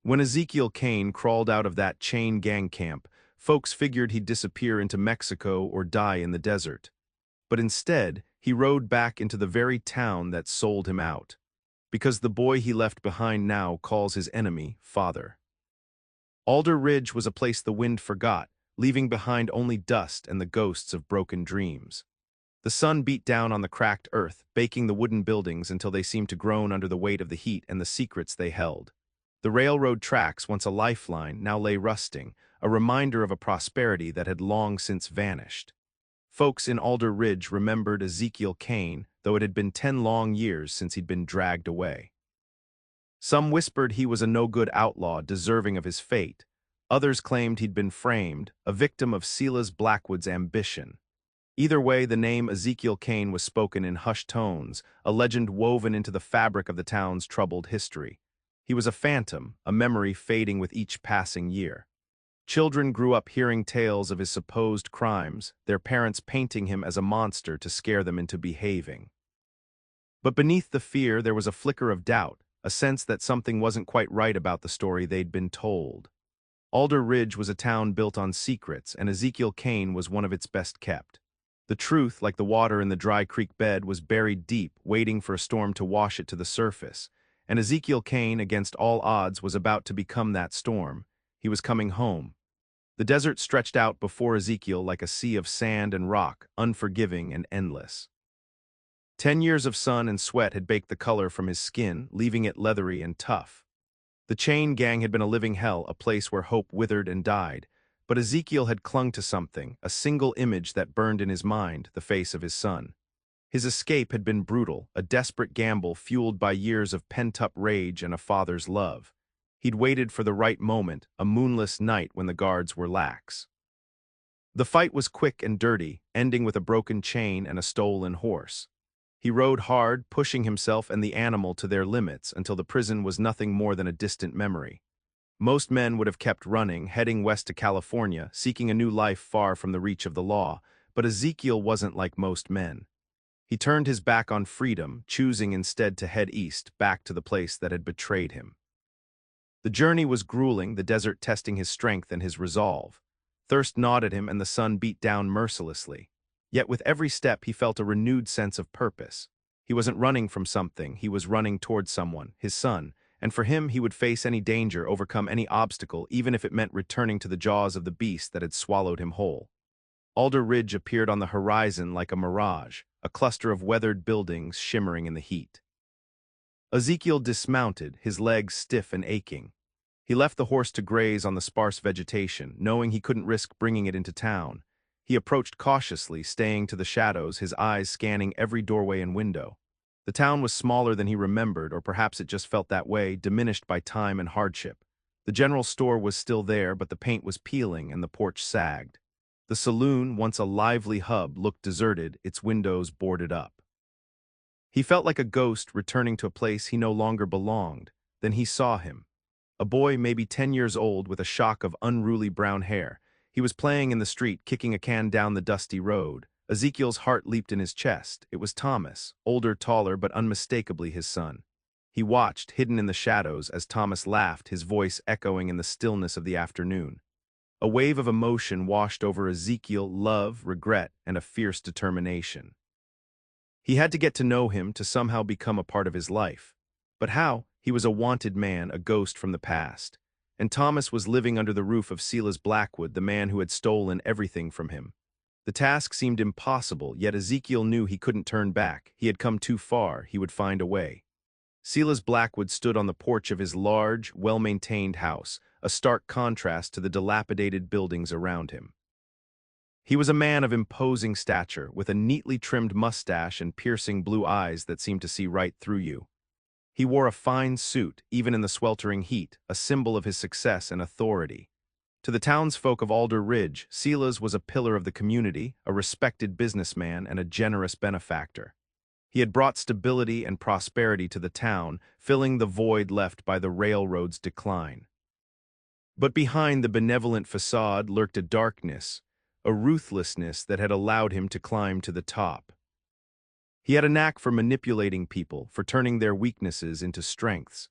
When Ezekiel Cain crawled out of that chain gang camp, folks figured he'd disappear into Mexico or die in the desert. But instead, he rode back into the very town that sold him out. Because the boy he left behind now calls his enemy father. Alder Ridge was a place the wind forgot, leaving behind only dust and the ghosts of broken dreams. The sun beat down on the cracked earth, baking the wooden buildings until they seemed to groan under the weight of the heat and the secrets they held. The railroad tracks, once a lifeline, now lay rusting, a reminder of a prosperity that had long since vanished. Folks in Alder Ridge remembered Ezekiel Cain, though it had been 10 long years since he'd been dragged away. Some whispered he was a no-good outlaw deserving of his fate. Others claimed he'd been framed, a victim of Silas Blackwood's ambition. Either way, the name Ezekiel Cain was spoken in hushed tones, a legend woven into the fabric of the town's troubled history. He was a phantom, a memory fading with each passing year. Children grew up hearing tales of his supposed crimes, their parents painting him as a monster to scare them into behaving. But beneath the fear there was a flicker of doubt, a sense that something wasn't quite right about the story they'd been told. Alder Ridge was a town built on secrets, and Ezekiel Cain was one of its best kept. The truth, like the water in the dry creek bed, was buried deep, waiting for a storm to wash it to the surface. And Ezekiel Cain, against all odds, was about to become that storm. He was coming home. The desert stretched out before Ezekiel like a sea of sand and rock, unforgiving and endless. 10 years of sun and sweat had baked the color from his skin, leaving it leathery and tough. The chain gang had been a living hell, a place where hope withered and died. But Ezekiel had clung to something, a single image that burned in his mind, the face of his son. His escape had been brutal, a desperate gamble fueled by years of pent-up rage and a father's love. He'd waited for the right moment, a moonless night when the guards were lax. The fight was quick and dirty, ending with a broken chain and a stolen horse. He rode hard, pushing himself and the animal to their limits until the prison was nothing more than a distant memory. Most men would have kept running, heading west to California, seeking a new life far from the reach of the law, but Ezekiel wasn't like most men. He turned his back on freedom, choosing instead to head east, back to the place that had betrayed him. The journey was grueling, the desert testing his strength and his resolve. Thirst gnawed at him and the sun beat down mercilessly. Yet with every step he felt a renewed sense of purpose. He wasn't running from something, he was running toward someone, his son, and for him he would face any danger, overcome any obstacle, even if it meant returning to the jaws of the beast that had swallowed him whole. Alder Ridge appeared on the horizon like a mirage, a cluster of weathered buildings shimmering in the heat. Ezekiel dismounted, his legs stiff and aching. He left the horse to graze on the sparse vegetation, knowing he couldn't risk bringing it into town. He approached cautiously, staying to the shadows, his eyes scanning every doorway and window. The town was smaller than he remembered, or perhaps it just felt that way, diminished by time and hardship. The general store was still there, but the paint was peeling and the porch sagged. The saloon, once a lively hub, looked deserted, its windows boarded up. He felt like a ghost returning to a place he no longer belonged. Then he saw him. A boy maybe 10 years old with a shock of unruly brown hair. He was playing in the street, kicking a can down the dusty road. Ezekiel's heart leaped in his chest. It was Thomas, older, taller, but unmistakably his son. He watched, hidden in the shadows, as Thomas laughed, his voice echoing in the stillness of the afternoon. A wave of emotion washed over Ezekiel, love, regret, and a fierce determination. He had to get to know him to somehow become a part of his life. But how? He was a wanted man, a ghost from the past. And Thomas was living under the roof of Silas Blackwood, the man who had stolen everything from him. The task seemed impossible, yet Ezekiel knew he couldn't turn back. He had come too far, he would find a way. Silas Blackwood stood on the porch of his large, well-maintained house, a stark contrast to the dilapidated buildings around him. He was a man of imposing stature, with a neatly trimmed mustache and piercing blue eyes that seemed to see right through you. He wore a fine suit, even in the sweltering heat, a symbol of his success and authority. To the townsfolk of Alder Ridge, Silas was a pillar of the community, a respected businessman, and a generous benefactor. He had brought stability and prosperity to the town, filling the void left by the railroad's decline. But behind the benevolent facade lurked a darkness, a ruthlessness that had allowed him to climb to the top. He had a knack for manipulating people, for turning their weaknesses into strengths.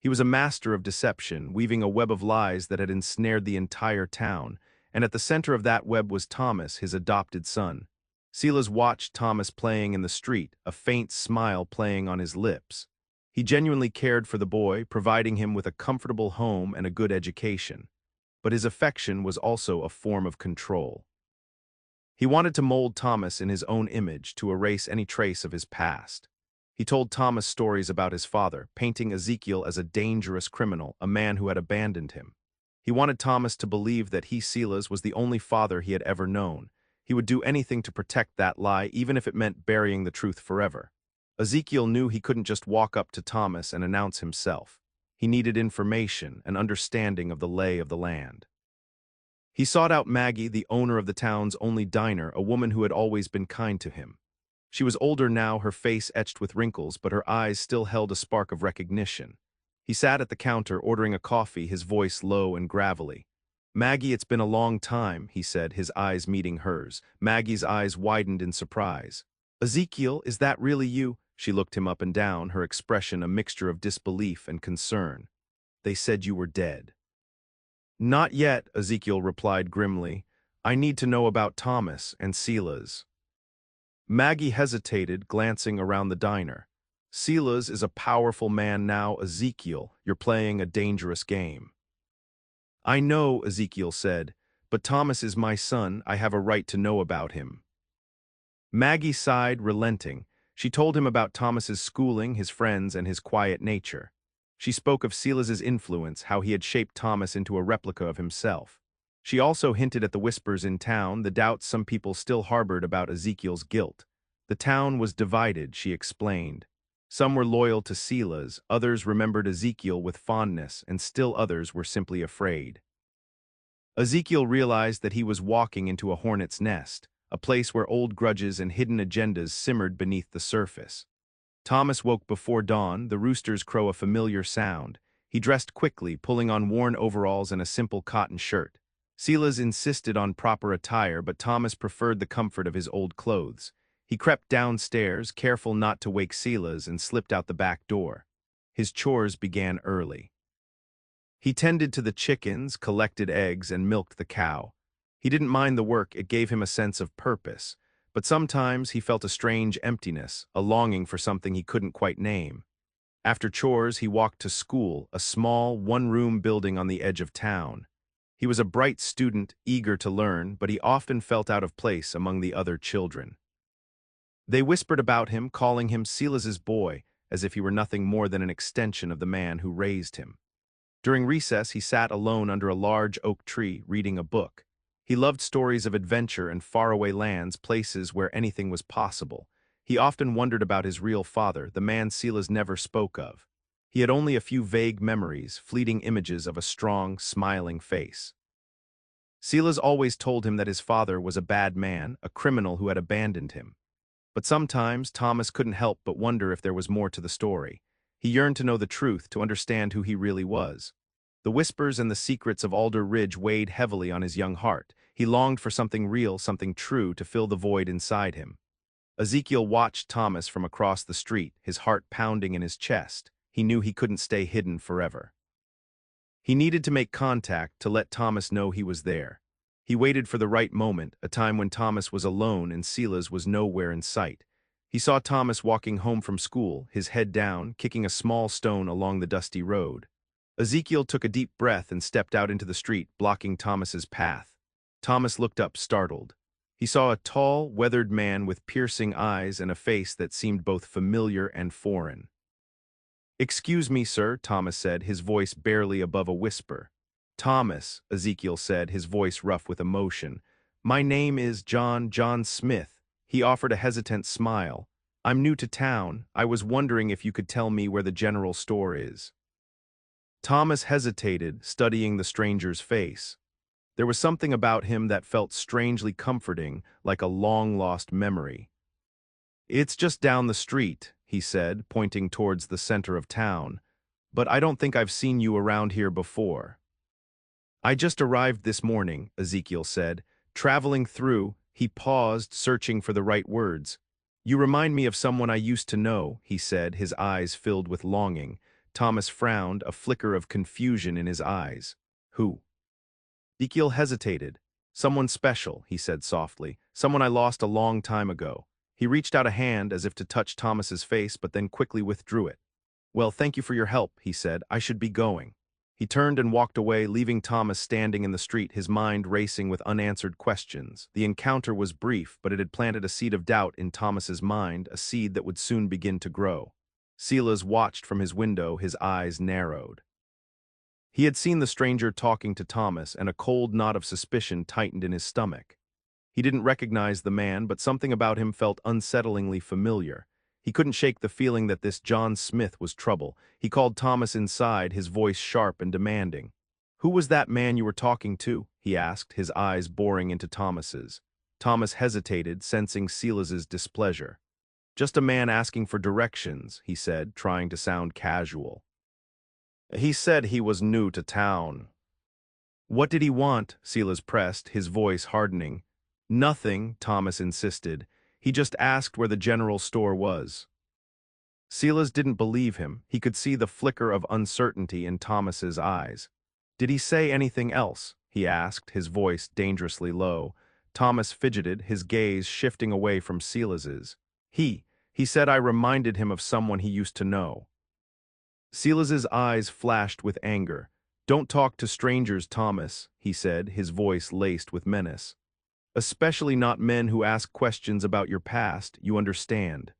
He was a master of deception, weaving a web of lies that had ensnared the entire town, and at the center of that web was Thomas, his adopted son. Silas watched Thomas playing in the street, a faint smile playing on his lips. He genuinely cared for the boy, providing him with a comfortable home and a good education. But his affection was also a form of control. He wanted to mold Thomas in his own image to erase any trace of his past. He told Thomas stories about his father, painting Ezekiel as a dangerous criminal, a man who had abandoned him. He wanted Thomas to believe that he, Silas, was the only father he had ever known. He would do anything to protect that lie, even if it meant burying the truth forever. Ezekiel knew he couldn't just walk up to Thomas and announce himself. He needed information, an understanding of the lay of the land. He sought out Maggie, the owner of the town's only diner, a woman who had always been kind to him. She was older now, her face etched with wrinkles, but her eyes still held a spark of recognition. He sat at the counter, ordering a coffee, his voice low and gravelly. "Maggie, it's been a long time," he said, his eyes meeting hers. Maggie's eyes widened in surprise. "Ezekiel, is that really you?" She looked him up and down, her expression a mixture of disbelief and concern. "They said you were dead." "Not yet," Ezekiel replied grimly. "I need to know about Thomas and Silas." Maggie hesitated, glancing around the diner. "Silas is a powerful man now, Ezekiel. You're playing a dangerous game." "I know," Ezekiel said, "but Thomas is my son. I have a right to know about him." Maggie sighed, relenting. She told him about Thomas's schooling, his friends, and his quiet nature. She spoke of Silas's influence, how he had shaped Thomas into a replica of himself. She also hinted at the whispers in town, the doubts some people still harbored about Ezekiel's guilt. The town was divided, she explained. Some were loyal to Silas, others remembered Ezekiel with fondness, and still others were simply afraid. Ezekiel realized that he was walking into a hornet's nest, a place where old grudges and hidden agendas simmered beneath the surface. Thomas woke before dawn, the roosters crow a familiar sound. He dressed quickly, pulling on worn overalls and a simple cotton shirt. Silas insisted on proper attire, but Thomas preferred the comfort of his old clothes. He crept downstairs, careful not to wake Silas, and slipped out the back door. His chores began early. He tended to the chickens, collected eggs, and milked the cow. He didn't mind the work, it gave him a sense of purpose. But sometimes he felt a strange emptiness, a longing for something he couldn't quite name. After chores, he walked to school, a small, one-room building on the edge of town. He was a bright student, eager to learn, but he often felt out of place among the other children. They whispered about him, calling him Silas's boy, as if he were nothing more than an extension of the man who raised him. During recess, he sat alone under a large oak tree, reading a book. He loved stories of adventure and faraway lands, places where anything was possible. He often wondered about his real father, the man Silas never spoke of. He had only a few vague memories, fleeting images of a strong, smiling face. Silas always told him that his father was a bad man, a criminal who had abandoned him. But sometimes Thomas couldn't help but wonder if there was more to the story. He yearned to know the truth, to understand who he really was. The whispers and the secrets of Alder Ridge weighed heavily on his young heart. He longed for something real, something true, to fill the void inside him. Ezekiel watched Thomas from across the street, his heart pounding in his chest. He knew he couldn't stay hidden forever. He needed to make contact to let Thomas know he was there. He waited for the right moment, a time when Thomas was alone and Silas was nowhere in sight. He saw Thomas walking home from school, his head down, kicking a small stone along the dusty road. Ezekiel took a deep breath and stepped out into the street, blocking Thomas's path. Thomas looked up, startled. He saw a tall, weathered man with piercing eyes and a face that seemed both familiar and foreign. "Excuse me, sir," Thomas said, his voice barely above a whisper. "Thomas," Ezekiel said, his voice rough with emotion. "My name is John Smith." He offered a hesitant smile. "I'm new to town. I was wondering if you could tell me where the general store is." Thomas hesitated, studying the stranger's face. There was something about him that felt strangely comforting, like a long-lost memory. "It's just down the street," he said, pointing towards the center of town. "But I don't think I've seen you around here before." "I just arrived this morning," Ezekiel said. "Traveling through," he paused, searching for the right words. "You remind me of someone I used to know," he said, his eyes filled with longing. Thomas frowned, a flicker of confusion in his eyes. Who? Ezekiel hesitated. Someone special, he said softly. Someone I lost a long time ago. He reached out a hand as if to touch Thomas's face, but then quickly withdrew it. Well, thank you for your help, he said. I should be going. He turned and walked away, leaving Thomas standing in the street, his mind racing with unanswered questions. The encounter was brief, but it had planted a seed of doubt in Thomas's mind, a seed that would soon begin to grow. Silas watched from his window, his eyes narrowed. He had seen the stranger talking to Thomas, and a cold knot of suspicion tightened in his stomach. He didn't recognize the man, but something about him felt unsettlingly familiar. He couldn't shake the feeling that this John Smith was trouble. He called Thomas inside, his voice sharp and demanding. "Who was that man you were talking to?" he asked, his eyes boring into Thomas's. Thomas hesitated, sensing Silas's displeasure. "Just a man asking for directions," he said, trying to sound casual. "He said he was new to town." "What did he want?" Silas pressed, his voice hardening. "Nothing," Thomas insisted. "He just asked where the general store was." Silas didn't believe him. He could see the flicker of uncertainty in Thomas's eyes. "Did he say anything else?" he asked, his voice dangerously low. Thomas fidgeted, his gaze shifting away from Silas's. He said I reminded him of someone he used to know." Silas's eyes flashed with anger. "Don't talk to strangers, Thomas," he said, his voice laced with menace. "Especially not men who ask questions about your past, you understand."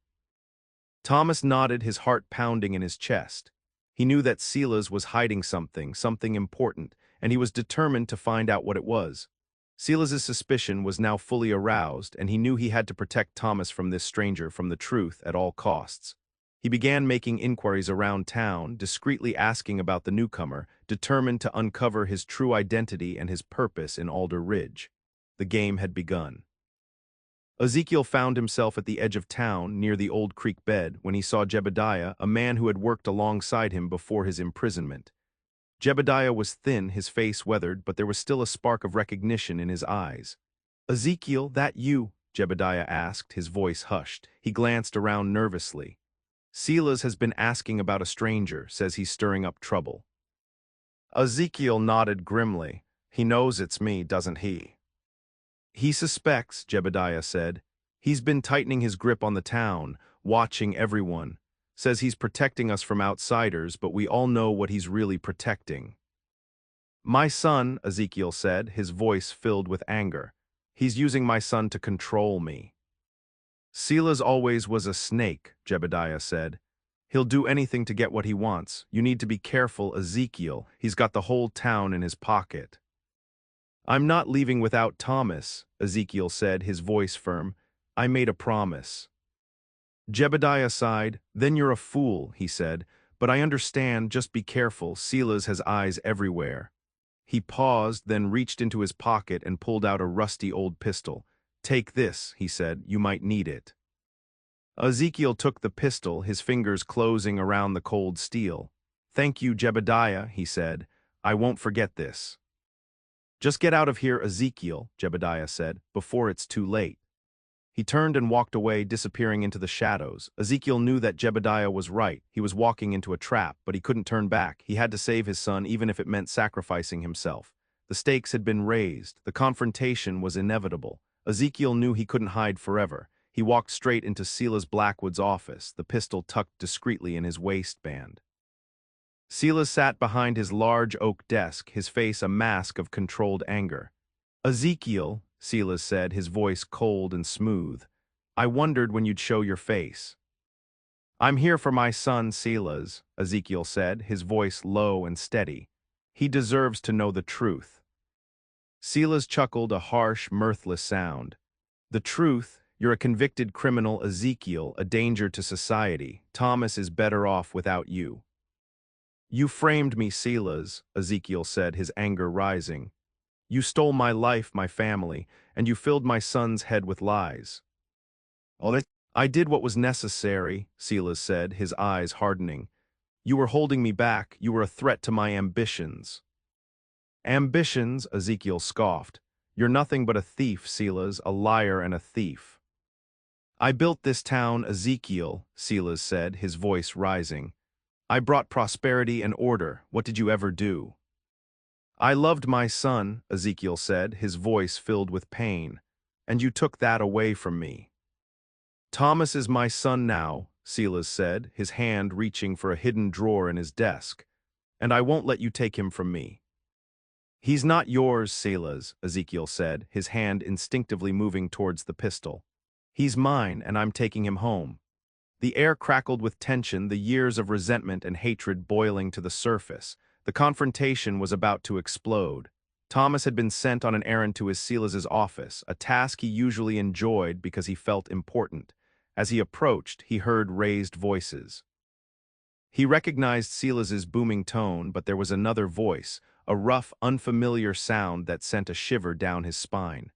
Thomas nodded, his heart pounding in his chest. He knew that Silas was hiding something important, and he was determined to find out what it was. Silas's suspicion was now fully aroused, and he knew he had to protect Thomas from this stranger, from the truth, at all costs. He began making inquiries around town, discreetly asking about the newcomer, determined to uncover his true identity and his purpose in Alder Ridge. The game had begun. Ezekiel found himself at the edge of town, near the old creek bed, when he saw Jebediah, a man who had worked alongside him before his imprisonment. Jebediah was thin, his face weathered, but there was still a spark of recognition in his eyes. "Ezekiel, that you?" Jebediah asked, his voice hushed. He glanced around nervously. "Silas has been asking about a stranger, says he's stirring up trouble." Ezekiel nodded grimly. "He knows it's me, doesn't he?" "He suspects," Jebediah said. "He's been tightening his grip on the town, watching everyone. Says he's protecting us from outsiders, but we all know what he's really protecting." "My son," Ezekiel said, his voice filled with anger. "He's using my son to control me." "Silas always was a snake," Jebediah said. "He'll do anything to get what he wants. You need to be careful, Ezekiel. He's got the whole town in his pocket." "I'm not leaving without Thomas," Ezekiel said, his voice firm. "I made a promise." Jebediah sighed. "Then you're a fool," he said. "But I understand, just be careful. Silas has eyes everywhere." He paused, then reached into his pocket and pulled out a rusty old pistol. "Take this," he said. "You might need it." Ezekiel took the pistol, his fingers closing around the cold steel. "Thank you, Jebediah," he said. "I won't forget this." "Just get out of here, Ezekiel," Jebediah said, "before it's too late." He turned and walked away, disappearing into the shadows. Ezekiel knew that Jebediah was right. He was walking into a trap, but he couldn't turn back. He had to save his son, even if it meant sacrificing himself. The stakes had been raised. The confrontation was inevitable. Ezekiel knew he couldn't hide forever. He walked straight into Silas Blackwood's office, the pistol tucked discreetly in his waistband. Silas sat behind his large oak desk, his face a mask of controlled anger. "Ezekiel," Silas said, his voice cold and smooth, "I wondered when you'd show your face." "I'm here for my son, Silas," Ezekiel said, his voice low and steady. "He deserves to know the truth." Silas chuckled, a harsh, mirthless sound. "The truth? You're a convicted criminal, Ezekiel, a danger to society. Thomas is better off without you." "You framed me, Silas," Ezekiel said, his anger rising. "You stole my life, my family, and you filled my son's head with lies." "I did what was necessary," Silas said, his eyes hardening. "You were holding me back. You were a threat to my ambitions." "Ambitions?" Ezekiel scoffed. "You're nothing but a thief, Silas, a liar and a thief." "I built this town, Ezekiel," Silas said, his voice rising. I brought prosperity and order. What did you ever do? I loved my son, Ezekiel said, his voice filled with pain. And you took that away from me. Thomas is my son now, Silas said, his hand reaching for a hidden drawer in his desk. And I won't let you take him from me. He's not yours, Silas, Ezekiel said, his hand instinctively moving towards the pistol. He's mine, and I'm taking him home. The air crackled with tension, the years of resentment and hatred boiling to the surface. The confrontation was about to explode. Thomas had been sent on an errand to his Silas's office, a task he usually enjoyed because he felt important. As he approached, he heard raised voices. He recognized Silas's booming tone, but there was another voice, a rough, unfamiliar sound that sent a shiver down his spine.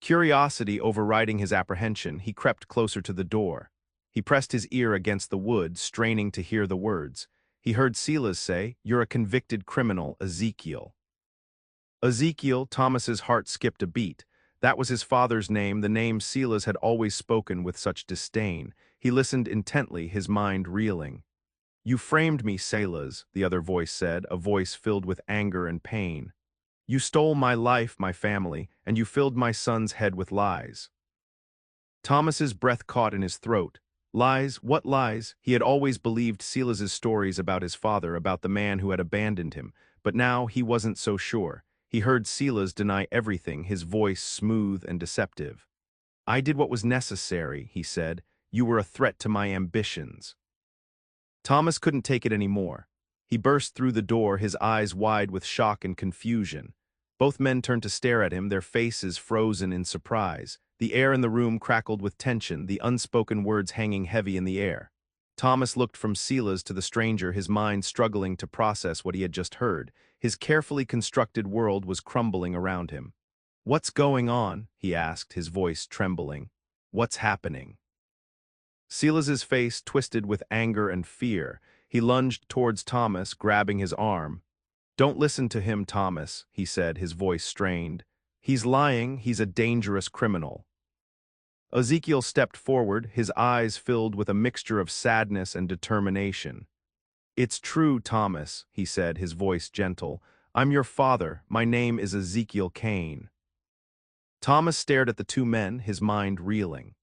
Curiosity overriding his apprehension, he crept closer to the door. He pressed his ear against the wood, straining to hear the words. He heard Silas say, "You're a convicted criminal, Ezekiel." Ezekiel, Thomas's heart skipped a beat. That was his father's name, the name Silas had always spoken with such disdain. He listened intently, his mind reeling. "You framed me, Silas," the other voice said, a voice filled with anger and pain. "You stole my life, my family, and you filled my son's head with lies." Thomas's breath caught in his throat. Lies? What lies? He had always believed Silas's stories about his father, about the man who had abandoned him, but now he wasn't so sure. He heard Silas deny everything, his voice smooth and deceptive. "I did what was necessary," he said. "You were a threat to my ambitions." Thomas couldn't take it anymore. He burst through the door, his eyes wide with shock and confusion. Both men turned to stare at him, their faces frozen in surprise. The air in the room crackled with tension, the unspoken words hanging heavy in the air. Thomas looked from Silas to the stranger, his mind struggling to process what he had just heard. His carefully constructed world was crumbling around him. "What's going on?" he asked, his voice trembling. "What's happening?" Silas's face twisted with anger and fear. He lunged towards Thomas, grabbing his arm. "Don't listen to him, Thomas," he said, his voice strained. "He's lying. He's a dangerous criminal." Ezekiel stepped forward, his eyes filled with a mixture of sadness and determination. "It's true, Thomas," he said, his voice gentle. "I'm your father. My name is Ezekiel Cain." Thomas stared at the two men, his mind reeling.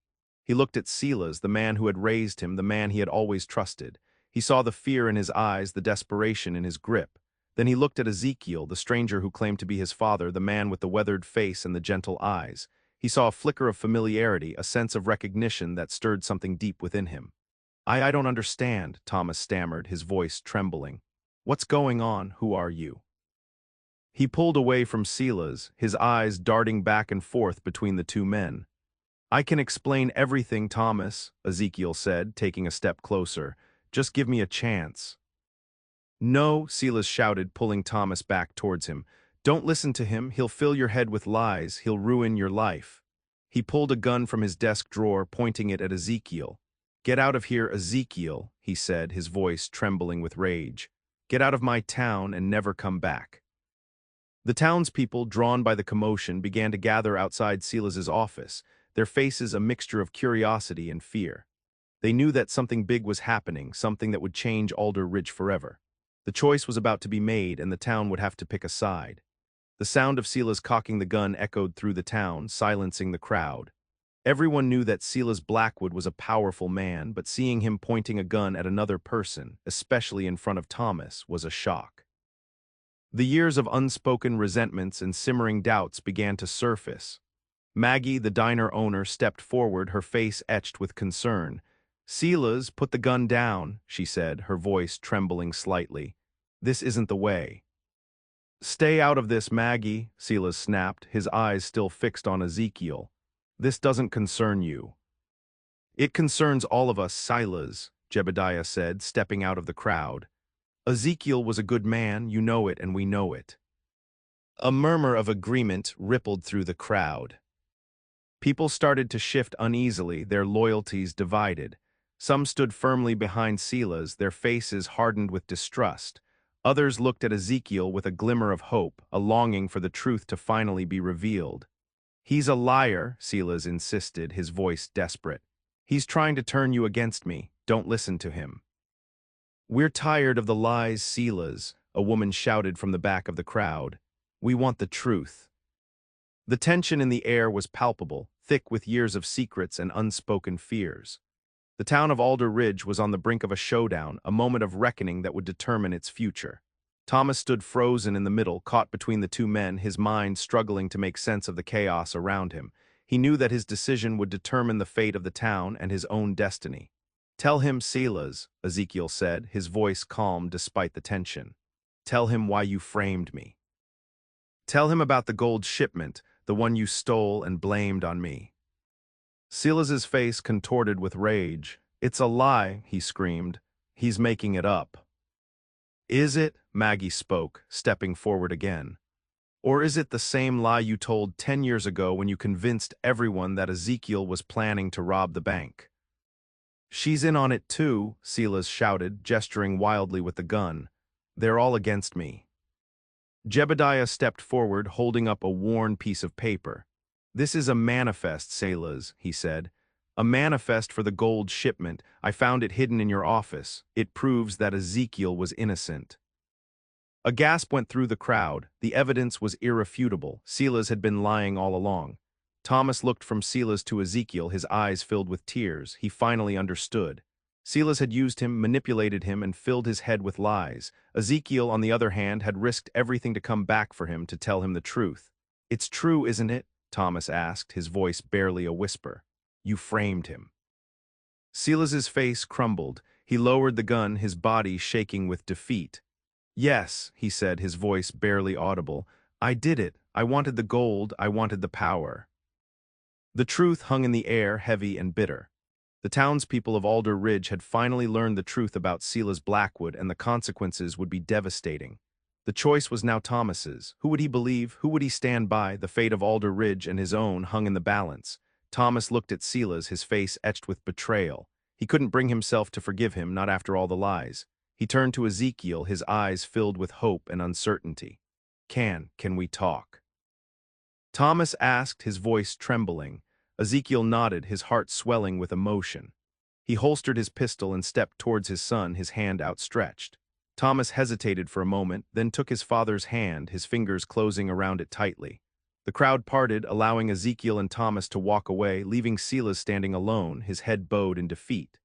He looked at Silas, the man who had raised him, the man he had always trusted. He saw the fear in his eyes, the desperation in his grip. Then he looked at Ezekiel, the stranger who claimed to be his father, the man with the weathered face and the gentle eyes. He saw a flicker of familiarity, a sense of recognition that stirred something deep within him. I don't understand," Thomas stammered, his voice trembling. "What's going on? Who are you?" He pulled away from Silas, his eyes darting back and forth between the two men. "I can explain everything, Thomas," Ezekiel said, taking a step closer. "Just give me a chance." "No," Silas shouted, pulling Thomas back towards him. "Don't listen to him. He'll fill your head with lies. He'll ruin your life." He pulled a gun from his desk drawer, pointing it at Ezekiel. "Get out of here, Ezekiel," he said, his voice trembling with rage. "Get out of my town and never come back." The townspeople, drawn by the commotion, began to gather outside Silas's office, their faces a mixture of curiosity and fear. They knew that something big was happening, something that would change Alder Ridge forever. The choice was about to be made, and the town would have to pick a side. The sound of Silas cocking the gun echoed through the town, silencing the crowd. Everyone knew that Silas Blackwood was a powerful man, but seeing him pointing a gun at another person, especially in front of Thomas, was a shock. The years of unspoken resentments and simmering doubts began to surface. Maggie, the diner owner, stepped forward, her face etched with concern. "Silas, put the gun down," she said, her voice trembling slightly. "This isn't the way." "Stay out of this, Maggie," Silas snapped, his eyes still fixed on Ezekiel. "This doesn't concern you." "It concerns all of us, Silas," Jebediah said, stepping out of the crowd. "Ezekiel was a good man, you know it, and we know it." A murmur of agreement rippled through the crowd. People started to shift uneasily, their loyalties divided. Some stood firmly behind Silas, their faces hardened with distrust. Others looked at Ezekiel with a glimmer of hope, a longing for the truth to finally be revealed. "He's a liar," Silas insisted, his voice desperate. "He's trying to turn you against me. Don't listen to him." "We're tired of the lies, Silas," a woman shouted from the back of the crowd. "We want the truth." The tension in the air was palpable, thick with years of secrets and unspoken fears. The town of Alder Ridge was on the brink of a showdown, a moment of reckoning that would determine its future. Thomas stood frozen in the middle, caught between the two men, his mind struggling to make sense of the chaos around him. He knew that his decision would determine the fate of the town and his own destiny. "Tell him, Silas," Ezekiel said, his voice calm despite the tension. "Tell him why you framed me. Tell him about the gold shipment, the one you stole and blamed on me." Silas's face contorted with rage. "It's a lie," he screamed. "He's making it up." "Is it?" Maggie spoke, stepping forward again. "Or is it the same lie you told 10 years ago when you convinced everyone that Ezekiel was planning to rob the bank?" "She's in on it too," Silas shouted, gesturing wildly with the gun. "They're all against me." Jebediah stepped forward, holding up a worn piece of paper. "This is a manifest, Silas," he said. "A manifest for the gold shipment. I found it hidden in your office. It proves that Ezekiel was innocent." A gasp went through the crowd. The evidence was irrefutable. Silas had been lying all along. Thomas looked from Silas to Ezekiel, his eyes filled with tears. He finally understood. Silas had used him, manipulated him, and filled his head with lies. Ezekiel, on the other hand, had risked everything to come back for him, to tell him the truth. "It's true, isn't it?" Thomas asked, his voice barely a whisper. "You framed him." Silas's face crumbled. He lowered the gun, his body shaking with defeat. "Yes," he said, his voice barely audible. "I did it. I wanted the gold. I wanted the power." The truth hung in the air, heavy and bitter. The townspeople of Alder Ridge had finally learned the truth about Silas Blackwood, and the consequences would be devastating. The choice was now Thomas's. Who would he believe? Who would he stand by? The fate of Alder Ridge and his own hung in the balance. Thomas looked at Silas, his face etched with betrayal. He couldn't bring himself to forgive him, not after all the lies. He turned to Ezekiel, his eyes filled with hope and uncertainty. Can we talk?" Thomas asked, his voice trembling. Ezekiel nodded, his heart swelling with emotion. He holstered his pistol and stepped towards his son, his hand outstretched. Thomas hesitated for a moment, then took his father's hand, his fingers closing around it tightly. The crowd parted, allowing Ezekiel and Thomas to walk away, leaving Silas standing alone, his head bowed in defeat.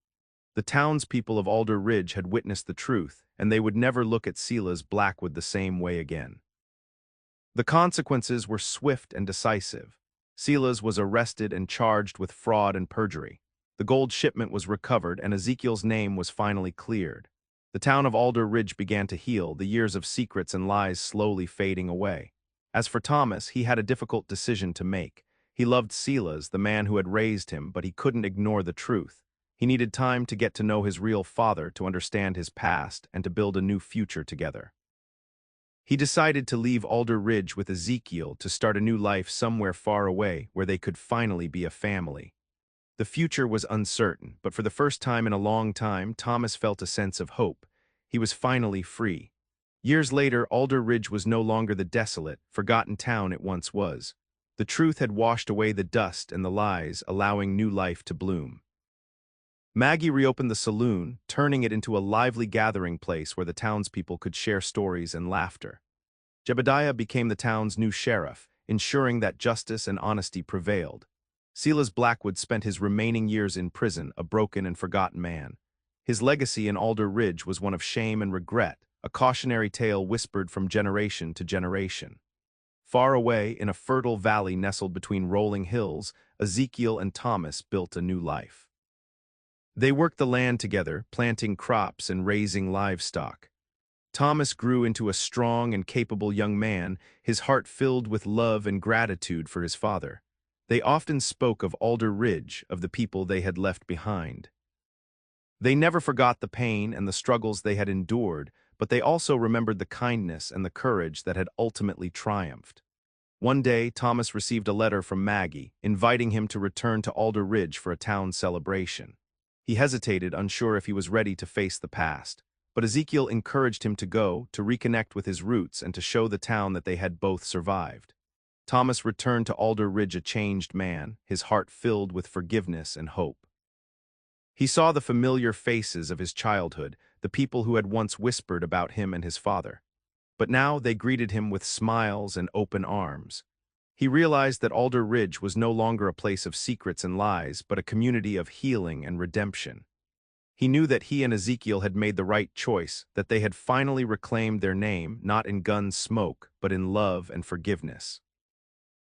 The townspeople of Alder Ridge had witnessed the truth, and they would never look at Silas Blackwood the same way again. The consequences were swift and decisive. Silas was arrested and charged with fraud and perjury. The gold shipment was recovered, and Ezekiel's name was finally cleared. The town of Alder Ridge began to heal, the years of secrets and lies slowly fading away. As for Thomas, he had a difficult decision to make. He loved Silas, the man who had raised him, but he couldn't ignore the truth. He needed time to get to know his real father, to understand his past, and to build a new future together. He decided to leave Alder Ridge with Ezekiel to start a new life somewhere far away where they could finally be a family. The future was uncertain, but for the first time in a long time, Thomas felt a sense of hope. He was finally free. Years later, Alder Ridge was no longer the desolate, forgotten town it once was. The truth had washed away the dust and the lies, allowing new life to bloom. Maggie reopened the saloon, turning it into a lively gathering place where the townspeople could share stories and laughter. Jebediah became the town's new sheriff, ensuring that justice and honesty prevailed. Silas Blackwood spent his remaining years in prison, a broken and forgotten man. His legacy in Alder Ridge was one of shame and regret, a cautionary tale whispered from generation to generation. Far away, in a fertile valley nestled between rolling hills, Ezekiel and Thomas built a new life. They worked the land together, planting crops and raising livestock. Thomas grew into a strong and capable young man, his heart filled with love and gratitude for his father. They often spoke of Alder Ridge, of the people they had left behind. They never forgot the pain and the struggles they had endured, but they also remembered the kindness and the courage that had ultimately triumphed. One day, Thomas received a letter from Maggie, inviting him to return to Alder Ridge for a town celebration. He hesitated, unsure if he was ready to face the past. But Ezekiel encouraged him to go, to reconnect with his roots and to show the town that they had both survived. Thomas returned to Alder Ridge a changed man, his heart filled with forgiveness and hope. He saw the familiar faces of his childhood, the people who had once whispered about him and his father. But now they greeted him with smiles and open arms. He realized that Alder Ridge was no longer a place of secrets and lies, but a community of healing and redemption. He knew that he and Ezekiel had made the right choice, that they had finally reclaimed their name, not in gun smoke, but in love and forgiveness.